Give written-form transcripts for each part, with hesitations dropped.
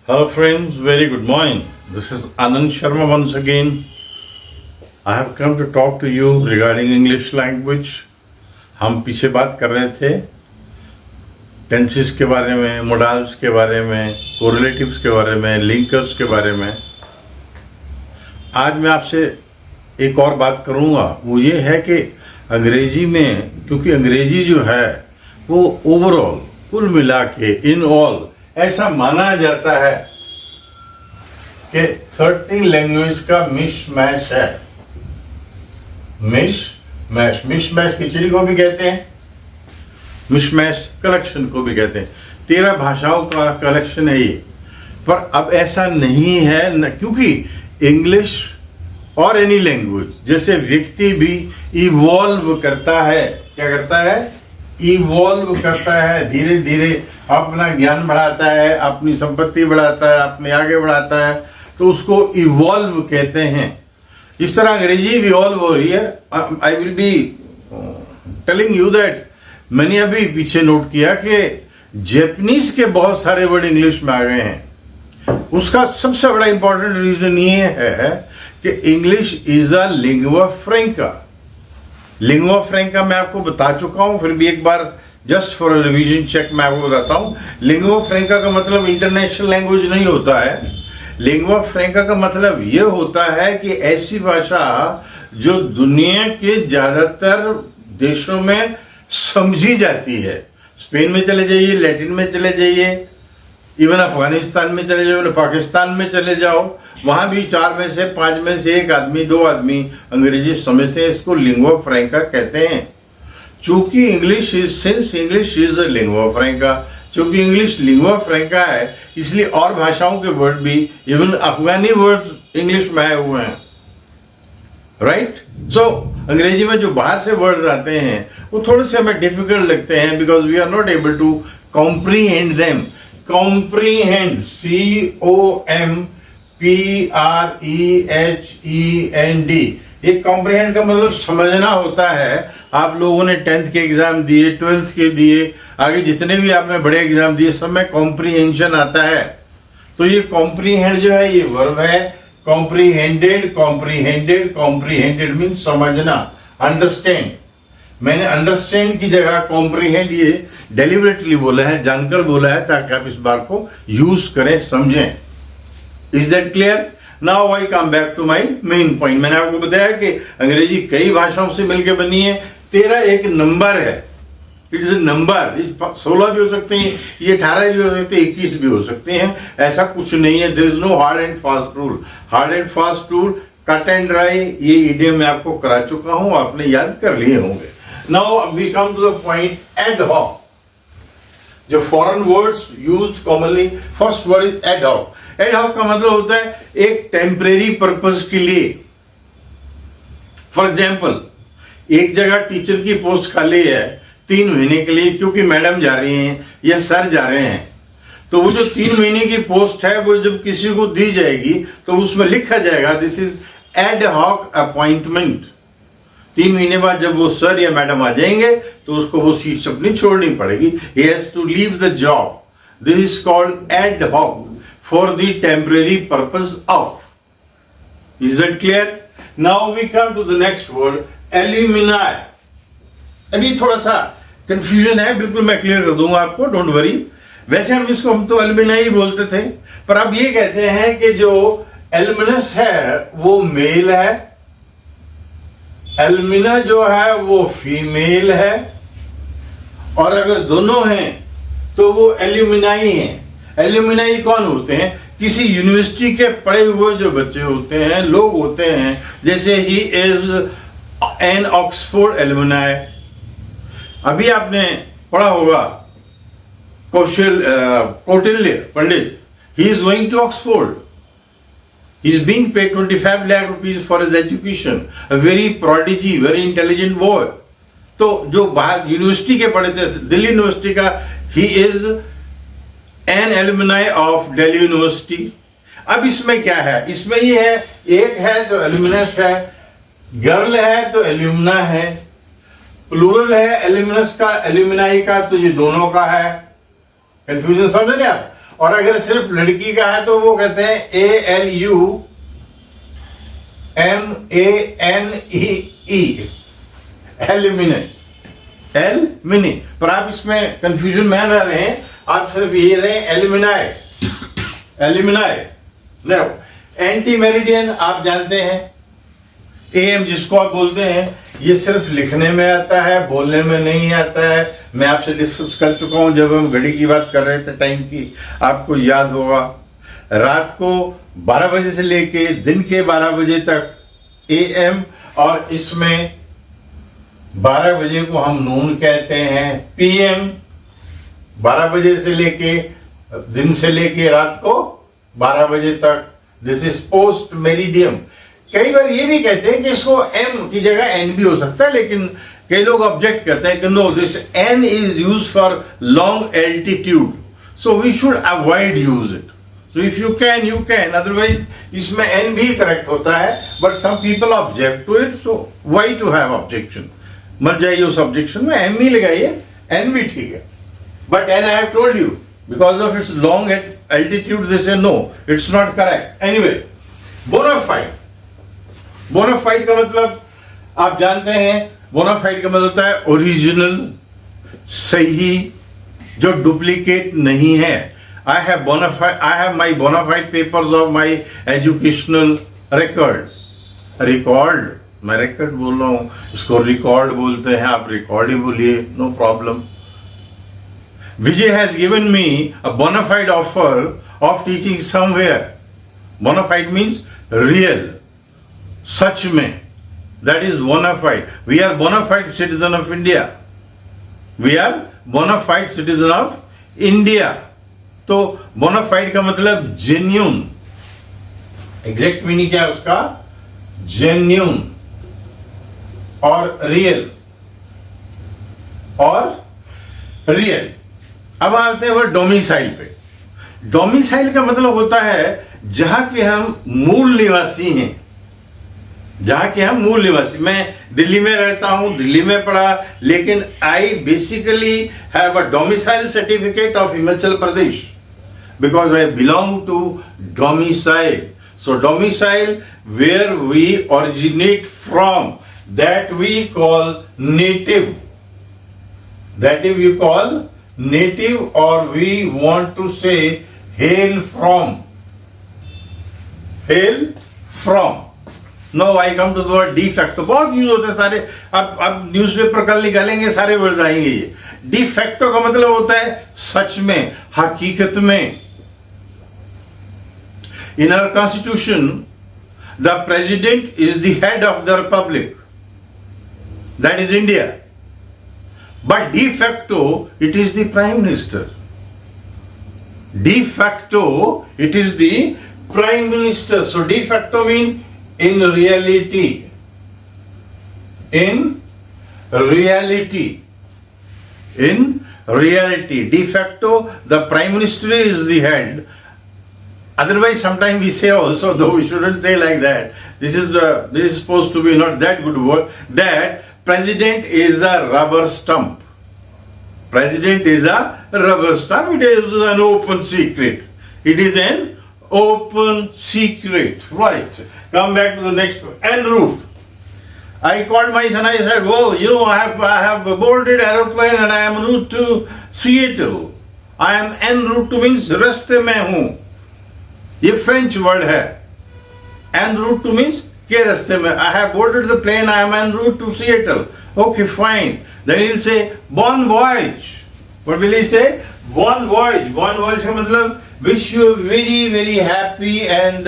Hello friends, very good morning. This is Anand Sharma once again. I have come to talk to you regarding English language. हम पीछे बात कर रहे थे tenses के बारे में, मोडाल्स के बारे में, कोरिलेटिव्स के बारे में, लिंकर्स के बारे में। आज मैं आपसे एक और बात करूंगा, वो ये है कि अंग्रेजी में, क्योंकि अंग्रेजी जो है वो ओवरऑल, कुल मिला के, इन ऑल ऐसा माना जाता है कि 13 लैंग्वेज का मिशमैश है। मिशमैश खिचड़ी को भी कहते हैं, मिशमैश कलेक्शन को भी कहते हैं। 13 भाषाओं का कलेक्शन है ये। पर अब ऐसा नहीं है न, क्योंकि इंग्लिश और एनी लैंग्वेज, जैसे व्यक्ति भी इवॉल्व करता है। क्या करता है? इवॉल्व करता है, धीरे धीरे अपना ज्ञान बढ़ाता है, अपनी संपत्ति बढ़ाता है, अपने आगे बढ़ाता है, तो उसको इवॉल्व कहते हैं। इस तरह अंग्रेजी भी इवॉल्व हो रही है। I will be telling you that मैंने अभी पीछे नोट किया कि जैपनीज के बहुत सारे वर्ड इंग्लिश में आ गए हैं। उसका सबसे बड़ा इंपॉर्टेंट रीजन ये है कि English is a lingua franca. Lingua franca मैं आपको बता चुका हूं, फिर भी एक बार जस्ट फॉर रिवीजन चेक मैं आपको बताता हूं। लिंगुआ फ्रैंका का मतलब इंटरनेशनल लैंग्वेज नहीं होता है। लिंगुआ फ्रैंका का मतलब यह होता है कि ऐसी भाषा जो दुनिया के ज्यादातर देशों में समझी जाती है। स्पेन में चले जाइए, लैटिन में चले जाइए, इवन अफगानिस्तान में चले जाओ, पाकिस्तान में चले जाओ, वहां भी 4 में से 5 में से 1 आदमी 2 आदमी अंग्रेजी समझते हैं। इसको लिंगुआ फ्रैंका कहते हैं। चूंकि इंग्लिश इज अ लिंगुआ फ्रैंका, चूंकि इंग्लिश लिंगुआ फ्रैंका है, इसलिए और भाषाओं के वर्ड भी, इवन अफगानी वर्ड इंग्लिश में आए हुए हैं। राइट? सो अंग्रेजी में जो बाहर से वर्ड्स आते हैं वो थोड़े से हमें डिफिकल्ट लगते हैं, because we are not able to comprehend them. Comprehend, COMPREHEND, ये कॉम्प्रीहेंड का मतलब समझना होता है। आप लोगों ने 10th के एग्जाम दिए, 12th के दिए, आगे जितने भी आपने बड़े एग्जाम दिए, सब में कॉम्प्रीहेंशन आता है। तो ये कॉम्प्रीहेंड जो है ये वर्ब है। कॉम्प्रीहेंडेड मीन्स समझना, अंडरस्टैंड। मैंने अंडरस्टैंड की जगह कॉम्प्रीहेंड ये डेलिबरेटली बोला है, जानकर बोला है, ताकि आप इस बात को यूज करें, समझें। Is that clear? Now I come back to my main point. मैंने आपको बताया कि अंग्रेजी कई भाषाओं से मिलकर बनी है। 13 एक नंबर है, इट इज ए नंबर। 16 भी हो सकते हैं, ये 18 भी हो सकते हैं, 21 भी हो सकते हैं। ऐसा कुछ नहीं है। There is no hard and fast rule. Hard and fast rule, cut and dry, ये इडियम मैं आपको करा चुका हूं, आपने याद कर लिए होंगे। Now we come to the point ad hoc. जो foreign words used commonly, first word is ad hoc. Ad hoc का मतलब होता है एक टेम्परेरी पर्पस के लिए। फॉर एग्जाम्पल, एक जगह टीचर की पोस्ट खाली है 3 महीने के लिए, क्योंकि मैडम जा रही हैं या सर जा रहे हैं, तो वो जो 3 महीने की पोस्ट है वो जब किसी को दी जाएगी तो उसमें लिखा जाएगा this is ad hoc appointment. 3 महीने बाद जब वो सर या मैडम आ जाएंगे तो उसको वो सीट अपनी छोड़नी पड़ेगी। He has to leave the job. This is called ad hoc for the temporary purpose of. Is that clear? Now we come to the next word, alumni. अभी थोड़ा सा कंफ्यूजन है, बिल्कुल मैं क्लियर कर दूंगा आपको, डोंट वरी। वैसे हम तो एल्यूमिनाई बोलते थे, पर अब ये कहते हैं कि जो एल्युमिनस है वो मेल है, एल्युमिना जो है वो फीमेल है, और अगर दोनों हैं तो वो एल्यूमिनाई हैं। एल्यूमिनाई कौन होते हैं? किसी यूनिवर्सिटी के पढ़े हुए जो बच्चे होते हैं, लोग होते हैं, जैसे he is an Oxford alumni. अभी आपने पढ़ा होगा Kautilya Pandit, he is going to Oxford, he is being paid 25 lakh rupees for his education, a very prodigy, very intelligent boy। तो जो बाहर यूनिवर्सिटी के पढ़े थे, दिल्ली यूनिवर्सिटी का, he is an alumni of Delhi university. अब इसमें क्या है? इसमें ये है, एक है तो एल्यूमिनस है, गर्ल है तो एल्यूमिना है, प्लूरल है एल्यूमिनस का, एल्यूमिनाई का, तो ये दोनों का है। कंफ्यूजन समझ रहे आप? और अगर सिर्फ लड़की का है तो वो कहते हैं ALUMANEE, एलिमिने, एलिमिनी। पर आप इसमें कंफ्यूजन में ना रहे, आप सिर्फ ये रहे एलिमिनाई, एलिमिनाई। एंटी मेरिडियन आप जानते हैं, AM जिसको आप बोलते हैं, ये सिर्फ लिखने में आता है, बोलने में नहीं आता है। मैं आपसे डिस्कस कर चुका हूं जब हम घड़ी की बात कर रहे थे, टाइम की, आपको याद होगा। रात को 12 बजे से लेके दिन के 12 बजे तक AM, और इसमें 12 बजे को हम नून कहते हैं। PM 12 बजे से लेके दिन से लेके रात को 12 बजे तक, दिस इज पोस्ट मेरिडियम। कई बार ये भी कहते हैं कि इसको M की जगह N भी हो सकता है, लेकिन कई लोग ऑब्जेक्ट करते हैं कि no, this N is use for long altitude, so we should avoid use it. So if you can you can, otherwise इसमें N भी करेक्ट होता है, but some people object to it, so why to have objection. मत जाइए उस objection में, M ही लगाइए, N भी ठीक है। But N I have told you, because of its long altitude they say no, it's not correct. Anyway, bona fide, bona fide का मतलब आप जानते हैं, बोनाफाइड का मतलब होता है ओरिजिनल, सही, जो डुप्लीकेट नहीं है। I have bona fide, I have my bona fide papers of my educational record. Record, मैं रिकॉर्ड बोल रहा हूं, इसको रिकॉर्ड बोलते हैं, आप रिकॉर्ड ही बोलिए, no problem. Vijay has given me a bona fide offer of teaching somewhere. Bona fide means real, सच में, that is bona fide. We are bona fide citizen of India, we are bona fide citizen of India. तो bona fide का मतलब genuine, exact meaning क्या है उसका, genuine और real, और रियल। अब आते हैं वो डोमिसाइल पे। डोमिसाइल का मतलब होता है जहां के हम मूल निवासी हैं, जहां के हम मूल निवासी। मैं दिल्ली में रहता हूं, दिल्ली में पढ़ा, लेकिन I basically have a domicile certificate of Himachal Pradesh because I belong to domicile. So domicile where we originate from, that we call native, that we call native, or we want to say hail from, hail from. Now I come to the word de facto, बहुत use होते हैं सारे। अब newspaper कल निकालेंगे, सारे word आएंगे। ये de facto का मतलब होता है सच में, हकीकत में। In our constitution, the president is the head of the republic, that is India, but de facto it is the prime minister. De facto it is the prime minister. So de facto means in reality, in reality, in reality. De facto the prime minister is the head. Otherwise, sometimes we say also, though we shouldn't say like that, this is supposed to be not that good word, that president is a rubber stamp. President is a rubber stamp. It is an open secret. It is an open secret. Right. Come back to the next one. En route. I called my son. I said, well, you know, I have boarded aeroplane and I am en route to Seattle. I am en route to means रास्ते में हूँ. ये French word है। En route to means के रास्ते में। I have boarded the plane, I am en route to Seattle. Okay, fine. Then he'll say, bon voyage. What will he say? Bon voyage. Bon voyage का मतलब wish you a very, very happy and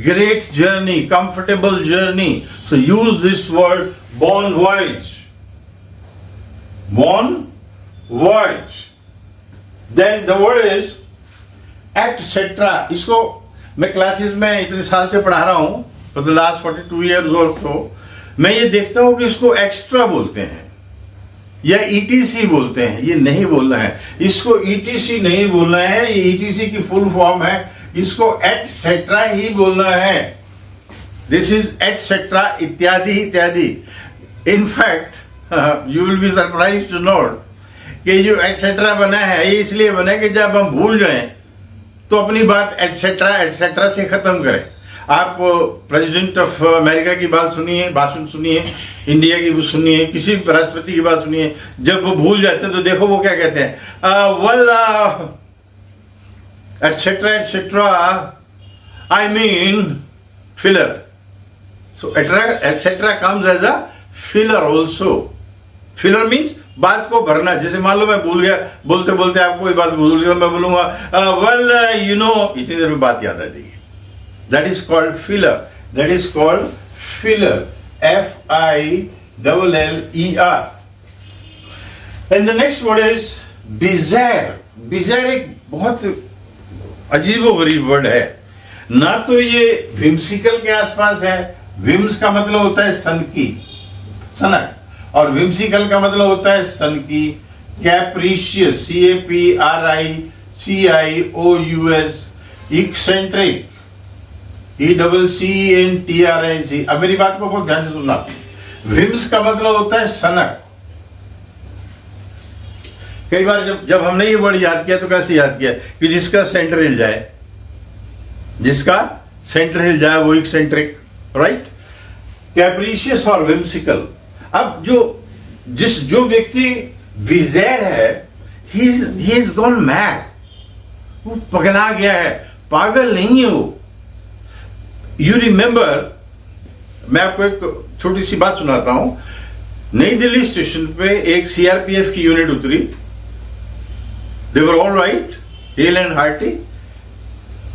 great journey, comfortable journey. So use this word, bon voyage. Bon voyage. Then the word is etc. इसको मैं classes में इतने साल से पढ़ा रहा हूं, for the last 42 years or so, मैं ये देखता हूं कि इसको एक्स्ट्रा बोलते हैं या ETC बोलते हैं। ये नहीं बोलना है, इसको ETC नहीं बोलना है, ये ETC की फुल फॉर्म है, इसको एटसेट्रा ही बोलना है। दिस इज एटसेट्रा, इत्यादि इत्यादि। In fact you will be surprise to note कि जो एटसेट्रा बना है ये इसलिए बना है कि जब हम भूल जाएं तो अपनी बात एटसेट्रा एटसेट्रा से खत्म करें। आप प्रेसिडेंट ऑफ अमेरिका की बात सुनिए, भाषण सुनिए, इंडिया की सुनिए, किसी राष्ट्रपति की बात सुनिए, जब वो भूल जाते हैं तो देखो वो क्या कहते हैं, well et cetera et cetera, I mean filler. So et cetera comes as a filler also. Filler means बात को भरना। जैसे मान लो मैं भूल गया, बोलते बोलते आपको कोई बात भूल गया, मैं बोलूंगा वेल यू नो, इतनी देर में बात याद आ जाएगी। That is called filler, that is called filler, FILLER। And the next word is bizarre. Bizarre एक बहुत अजीबोगरीब वर्ड है। ना तो ये विम्सिकल के आसपास है, विम्स का मतलब होता है सन की, सनक, और विम्सिकल का मतलब होता है सन की। कैप्रिशियस, CAPRICIOUS, इक्सेंट्रिक, ECCENTRIC। अब मेरी बात को बहुत ध्यान से सुनना। विम्स का मतलब होता है सनक। कई बार जब हमने ये वर्ड याद किया तो कैसे याद किया कि जिसका सेंटर हिल जाए, जिसका सेंटर हिल जाए वो इक्सेंट्रिक, राइट। कैप्रिशियस और विम्सिकल। अब जो व्यक्ति विज़ार है, ही इज गॉन मैड, वो पगला गया है, पागल नहीं है वो। यू रिमेंबर, मैं आपको एक छोटी सी बात सुनाता हूं। नई दिल्ली स्टेशन पे एक CRPF की यूनिट उतरी। They were all right, hale and hearty,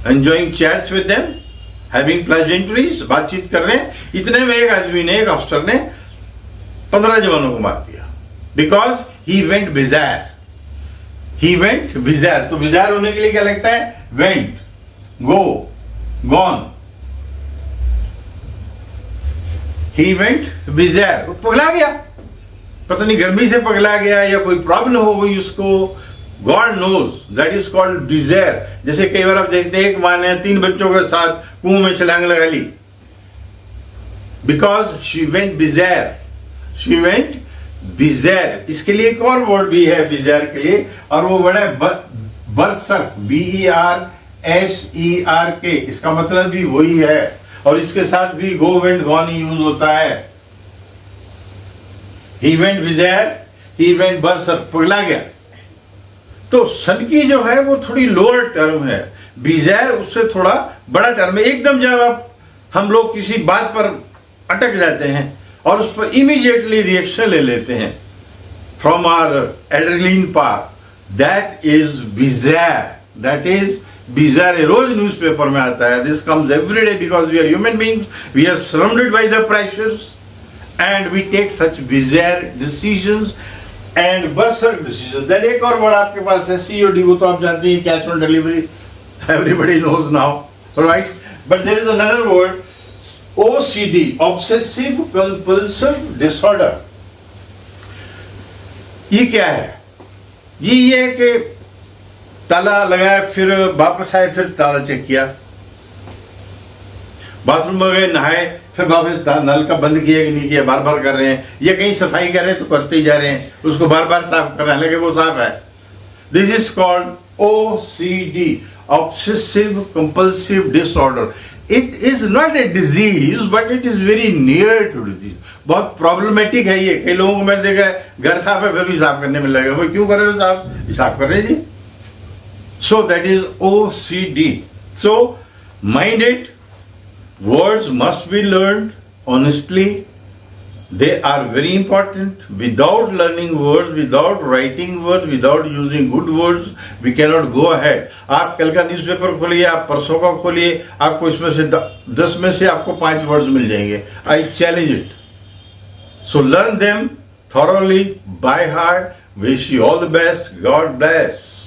enjoying chats with them, having pleasantries, बातचीत कर रहे हैं। इतने में एक आदमी ने, एक अफसर ने 15 जवानों को मार दिया, because he went bizarre. He went bizarre. तो बिज़ार होने के लिए क्या लगता है? Went, go, gone. He went bizarre, वो पगला गया। पता नहीं गर्मी से पगला गया या कोई प्रॉब्लम हो गई उसको, God knows. That is called bizarre. जैसे कई बार आप देखते हैं एक माँ ने 3 बच्चों के साथ कुएं में छलांग लगा ली, because she went bizarre. She went bizarre. इसके लिए एक और वर्ड भी है बिज़ार के लिए, और वो वर्ड है बरसर्क, BERSERK। इसका मतलब भी वही है, और इसके साथ भी गो वेंट गॉन यूज होता है। ही वेंट बिज़ार, ही वेंट बरसर्क, पगला गया। तो सन की जो है वो थोड़ी लोअर टर्म है, बिज़ार उससे थोड़ा बड़ा टर्म है। एकदम जब हम लोग किसी बात पर अटक जाते हैं और उस पर इमीडिएटली रिएक्शन ले लेते हैं from our adrenaline part, that is bizarre. That is bizarre. रोज न्यूज़पेपर में आता है, this comes every day, because we are human beings, we are surrounded by the pressures and we take such bizarre decisions and berserk decision. Then एक और word आपके पास है COD, वो तो आप जानते हैं, cash on delivery, everybody knows now, right. But there is another word OCD, obsessive compulsive disorder. ये क्या है? ये है कि ताला लगाया, फिर वापस आए, फिर ताला चेक किया, बाथरूम में गए, नहाए, फिर वापस नल का बंद किया कि नहीं किया, बार बार कर रहे हैं, या कहीं सफाई कर रहे हैं तो करते ही जा रहे हैं, उसको बार बार साफ कर रहे हैं, हालांकि वो साफ है। This is called OCD, obsessive compulsive disorder. It is not a disease but it is very near to disease. बहुत प्रॉब्लमेटिक है ये। कई लोगों को मैंने देखा है, घर साफ है फिर भी साफ करने में लगे, वो क्यों कर रहे हो साफ? साफ कर रहे हैं जी। So that is OCD। So mind it, words must be learned honestly. They are very important. Without learning words, without writing words, without using good words, we cannot go ahead. आप कल का न्यूज़पेपर खोलिए, आप परसों का खोलिए, आपको इसमें से 10 में से आपको 5 वर्ड्स मिल जाएंगे। I challenge it. So learn them thoroughly by heart. Wish you all the best. God bless.